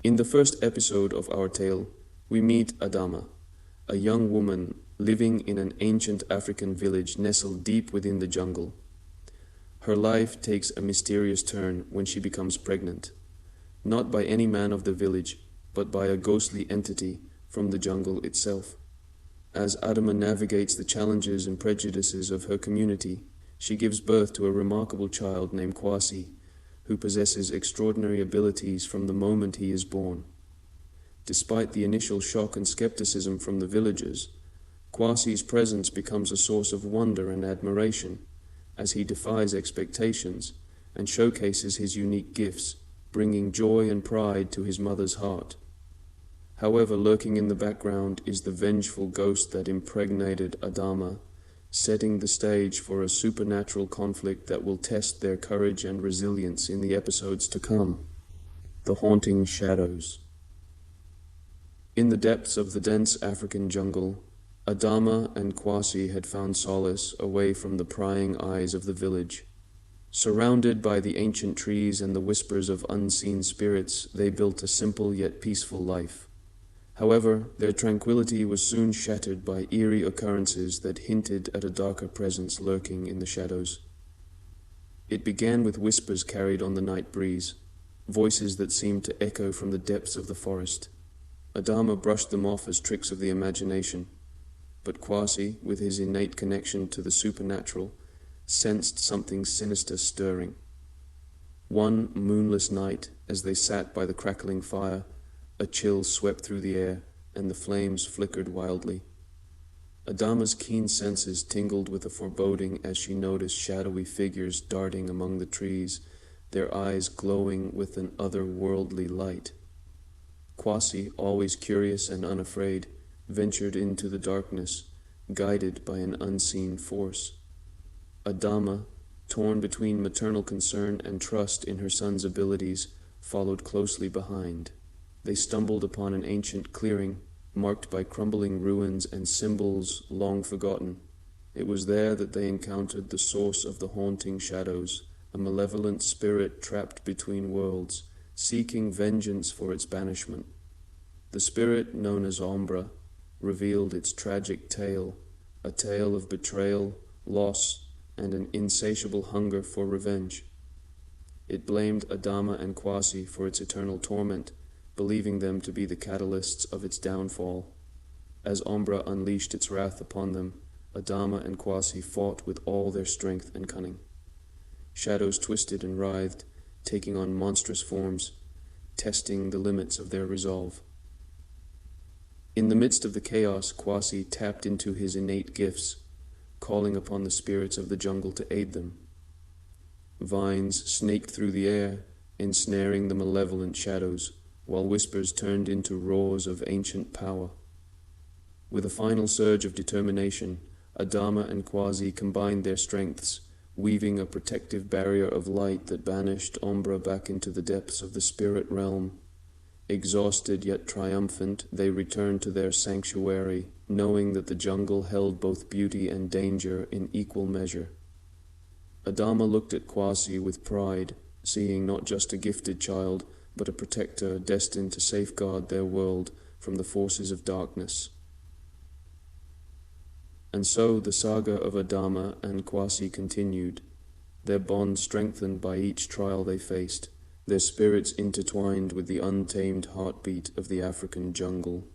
In the first episode of our tale, we meet Adama, a young woman living in an ancient African village nestled deep within the jungle. Her life takes a mysterious turn when she becomes pregnant, not by any man of the village, but by a ghostly entity from the jungle itself. As Adama navigates the challenges and prejudices of her community, she gives birth to a remarkable child named Kwasi, who possesses extraordinary abilities from the moment he is born. Despite the initial shock and skepticism from the villagers, Kwasi's presence becomes a source of wonder and admiration as he defies expectations and showcases his unique gifts, bringing joy and pride to his mother's heart. However, lurking in the background is the vengeful ghost that impregnated Adama, setting the stage for a supernatural conflict that will test their courage and resilience in the episodes to come. The haunting shadows. In the depths of the dense African jungle, Adama and Kwasi had found solace away from the prying eyes of the village. Surrounded by the ancient trees and the whispers of unseen spirits, they built a simple yet peaceful life. However, their tranquility was soon shattered by eerie occurrences that hinted at a darker presence lurking in the shadows. It began with whispers carried on the night breeze, voices that seemed to echo from the depths of the forest. Adama brushed them off as tricks of the imagination, but Kwasi, with his innate connection to the supernatural, sensed something sinister stirring. One moonless night, as they sat by the crackling fire, a chill swept through the air, and the flames flickered wildly. Adama's keen senses tingled with a foreboding as she noticed shadowy figures darting among the trees, their eyes glowing with an otherworldly light. Kwasi, always curious and unafraid, ventured into the darkness, guided by an unseen force. Adama, torn between maternal concern and trust in her son's abilities, followed closely behind. They stumbled upon an ancient clearing, marked by crumbling ruins and symbols long forgotten. It was there that they encountered the source of the haunting shadows, a malevolent spirit trapped between worlds, seeking vengeance for its banishment. The spirit, known as Ombra, revealed its tragic tale, a tale of betrayal, loss, and an insatiable hunger for revenge. It blamed Adama and Kwasi for its eternal torment, believing them to be the catalysts of its downfall. As Ombra unleashed its wrath upon them, Adama and Kwasi fought with all their strength and cunning. Shadows twisted and writhed, taking on monstrous forms, testing the limits of their resolve. In the midst of the chaos, Kwasi tapped into his innate gifts, calling upon the spirits of the jungle to aid them. Vines snaked through the air, ensnaring the malevolent shadows, while whispers turned into roars of ancient power. With a final surge of determination, Adama and Kwasi combined their strengths, weaving a protective barrier of light that banished Ombra back into the depths of the spirit realm. Exhausted yet triumphant, they returned to their sanctuary, knowing that the jungle held both beauty and danger in equal measure. Adama looked at Kwasi with pride, seeing not just a gifted child, but a protector destined to safeguard their world from the forces of darkness. And so the saga of Adama and Kwasi continued, their bond strengthened by each trial they faced, their spirits intertwined with the untamed heartbeat of the African jungle.